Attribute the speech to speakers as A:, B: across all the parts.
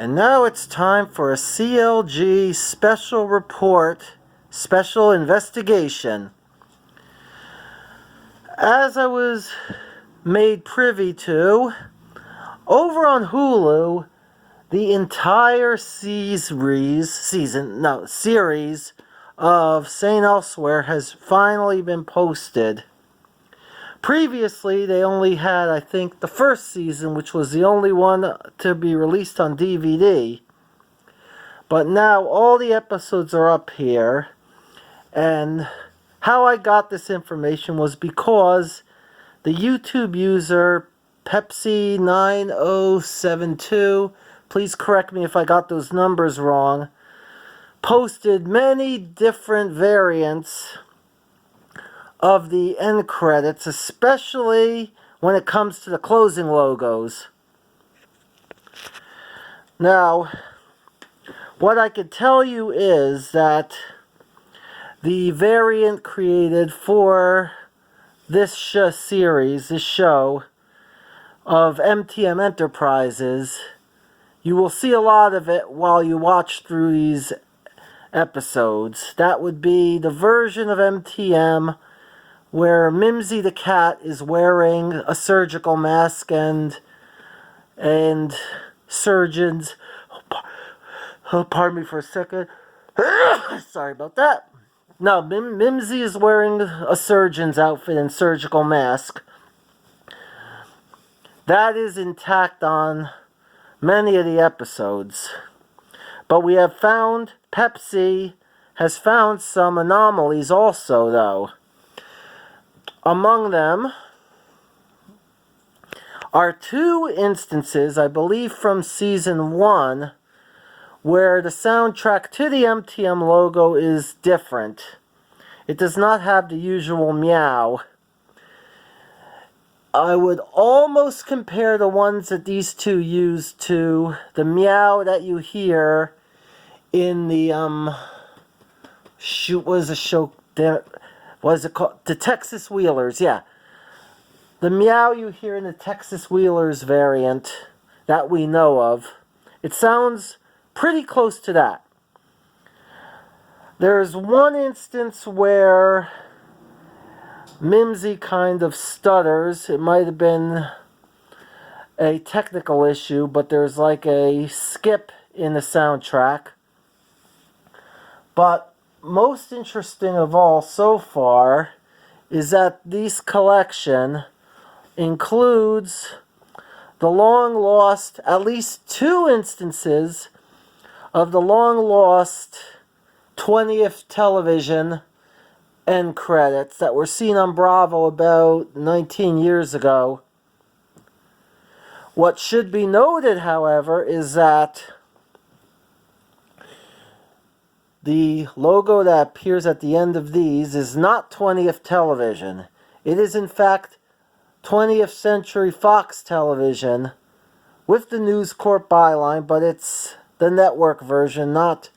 A: And now it's time for a CLG special report, special investigation. As I was made privy to, over on Hulu, the entire series of St. Elsewhere has finally been posted. Previously, they only had, I think, the first season, which was the only one to be released on DVD. But now all the episodes are up here. And how I got this information was because the YouTube user Pepsi9072, please correct me if I got those numbers wrong, posted many different variants of the end credits, especially when it comes to the closing logos. Now, what I could tell you is that the variant created for this show of MTM Enterprises, you will see a lot of it while you watch through these episodes. That would be the version of MTM where Mimsie the cat is wearing a surgical mask and surgeons... Oh, pardon me for a second. Sorry about that. No, Mimsie is wearing a surgeon's outfit and surgical mask. That is intact on many of the episodes. But we have found, Pepsi has found some anomalies also, though. Among them are two instances, I believe from Season 1, where the soundtrack to the MTM logo is different. It does not have the usual meow. I would almost compare the ones that these two use to the meow that you hear in the, what is it called? The Texas Wheelers, yeah. The meow you hear in the Texas Wheelers variant that we know of. It sounds pretty close to that. There's one instance where Mimsie kind of stutters. It might have been a technical issue, but there's like a skip in the soundtrack. But most interesting of all so far is that this collection includes the long-lost, at least two instances of the long-lost 20th television end credits that were seen on Bravo about 19 years ago. What should be noted, however, is that the logo that appears at the end of these is not 20th television. It is, in fact, 20th Century Fox Television with the News Corp byline, but it's the network version, not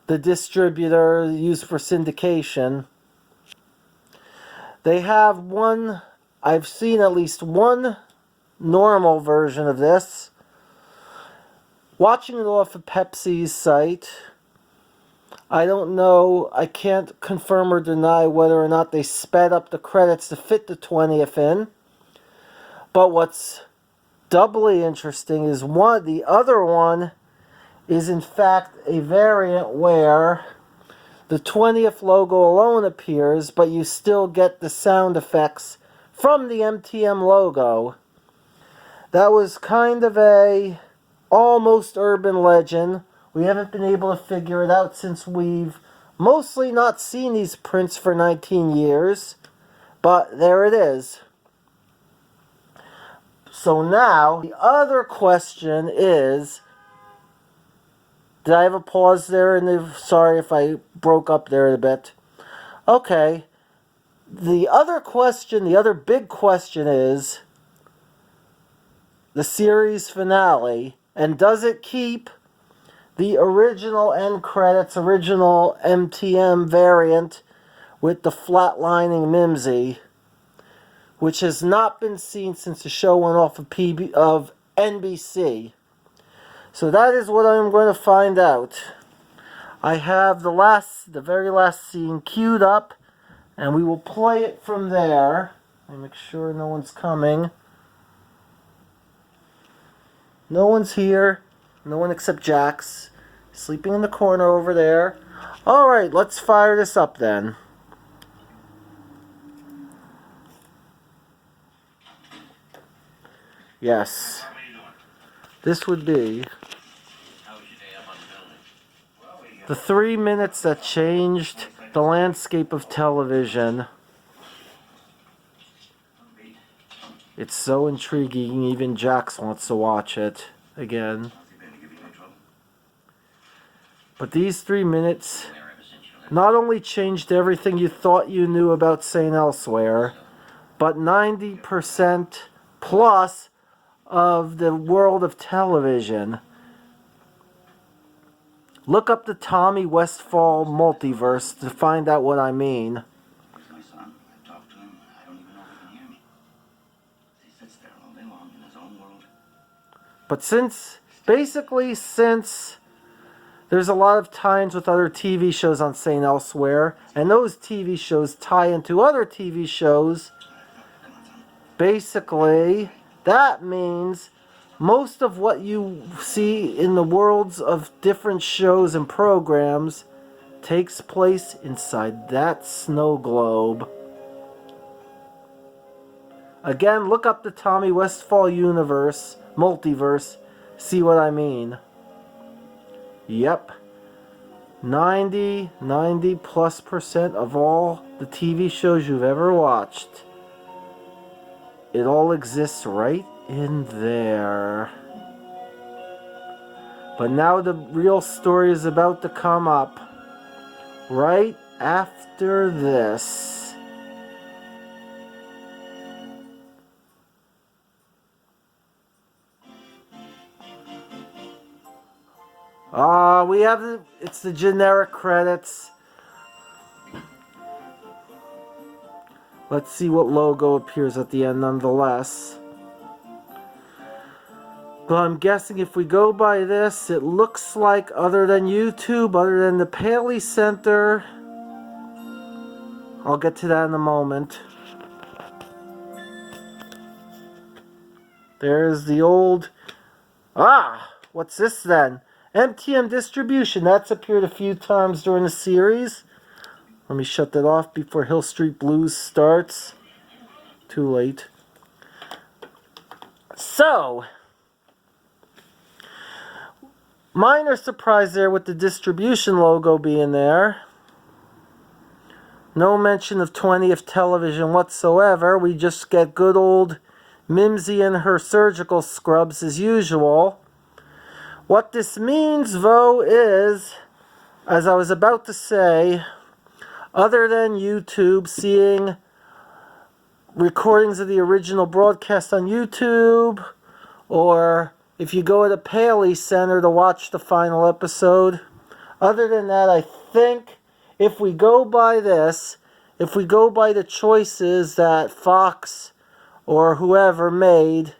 A: the distributor used for syndication. They have one, I've seen at least one normal version of this. Watching it off of Pepsi's site, I don't know, I can't confirm or deny whether or not they sped up the credits to fit the 20th in. But what's doubly interesting is the other one is in fact a variant where the 20th logo alone appears, but you still get the sound effects from the MTM logo. That was kind of a almost urban legend. We haven't been able to figure it out since we've mostly not seen these prints for 19 years. But there it is. So now, the other question is... Did I have a pause there? Sorry if I broke up there a bit. Okay. The other big question is the series finale. And does it keep the original end credits, original MTM variant with the flatlining Mimsie, which has not been seen since the show went off of NBC. So that is what I'm going to find out. I have the very last scene queued up, and we will play it from there. Let me make sure no one's coming. No one's here. No one except Jax. Sleeping in the corner over there. Alright, let's fire this up then. Yes. This would be the 3 minutes that changed the landscape of television. It's so intriguing, even Jax wants to watch it again. But these 3 minutes not only changed everything you thought you knew about St. Elsewhere, but 90% plus of the world of television. Look up the Tommy Westfall multiverse to find out what I mean. But since there's a lot of times with other TV shows on St. Elsewhere, and those TV shows tie into other TV shows, basically, that means most of what you see in the worlds of different shows and programs takes place inside that snow globe. Again, look up the Tommy Westfall multiverse, see what I mean. Yep. 90+ % of all the TV shows you've ever watched, it all exists right in there. But now the real story is about to come up right after this. It's the generic credits. Let's see what logo appears at the end nonetheless. But I'm guessing if we go by this, it looks like other than YouTube, other than the Paley Center, I'll get to that in a moment. There's the old... what's this then? MTM Distribution. That's appeared a few times during the series. Let me shut that off before Hill Street Blues starts. Too late. So, minor surprise there with the distribution logo being there. No mention of 20th Television whatsoever. We just get good old Mimsie and her surgical scrubs as usual. What this means, though, is, as I was about to say, other than YouTube, seeing recordings of the original broadcast on YouTube, or if you go to the Paley Center to watch the final episode, other than that, I think if we go by this, if we go by the choices that Fox or whoever made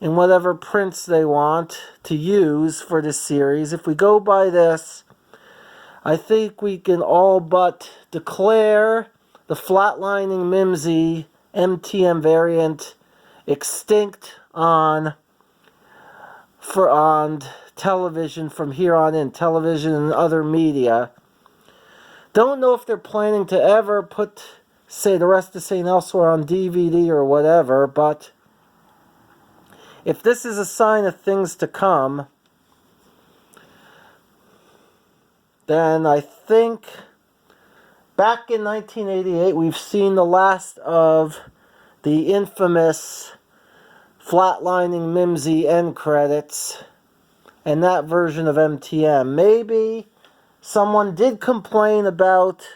A: in whatever prints they want to use for this series, if we go by this, I think we can all but declare the flatlining Mimsie MTM variant extinct on television from here on in, television and other media. Don't know if they're planning to ever put, say, the rest of St. Elsewhere on DVD or whatever, but if this is a sign of things to come, then I think back in 1988 we've seen the last of the infamous flatlining Mimsie end credits and that version of MTM. Maybe someone did complain about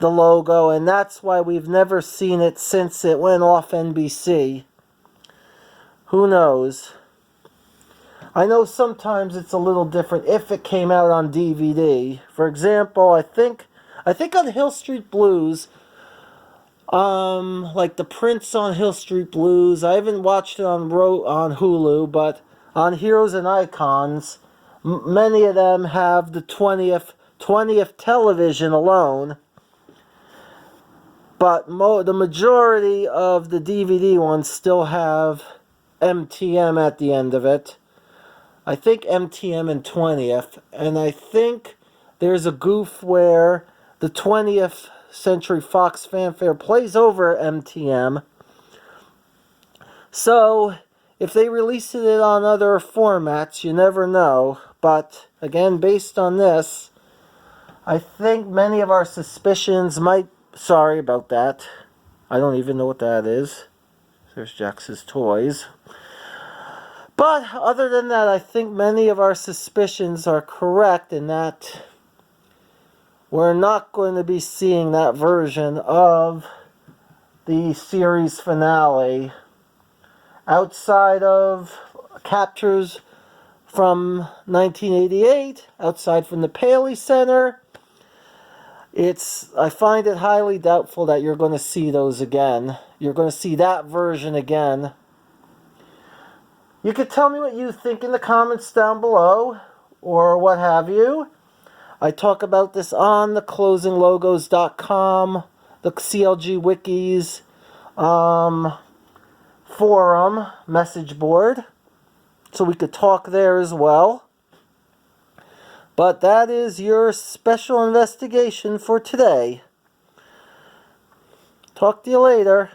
A: the logo, and that's why we've never seen it since it went off NBC. Who knows? I know sometimes it's a little different if it came out on DVD. For example, I think on Hill Street Blues, like the Prince on Hill Street Blues, I haven't watched it on Hulu, but on Heroes and Icons, many of them have the 20th television alone. But the majority of the DVD ones still have MTM at the end of it. I think MTM and 20th. And I think there's a goof where the 20th Century Fox Fanfare plays over MTM. So, if they release it on other formats, you never know. But, again, based on this, I think many of our suspicions might... Sorry about that. I don't even know what that is. There's Jax's toys. But, other than that, I think many of our suspicions are correct in that we're not going to be seeing that version of the series finale outside of captures from 1988, outside from the Paley Center. I find it highly doubtful that you're going to see those again. You're going to see that version again. You could tell me what you think in the comments down below, or what have you. I talk about this on the closinglogos.com, the CLG Wikis forum message board, so we could talk there as well. But that is your special investigation for today. Talk to you later.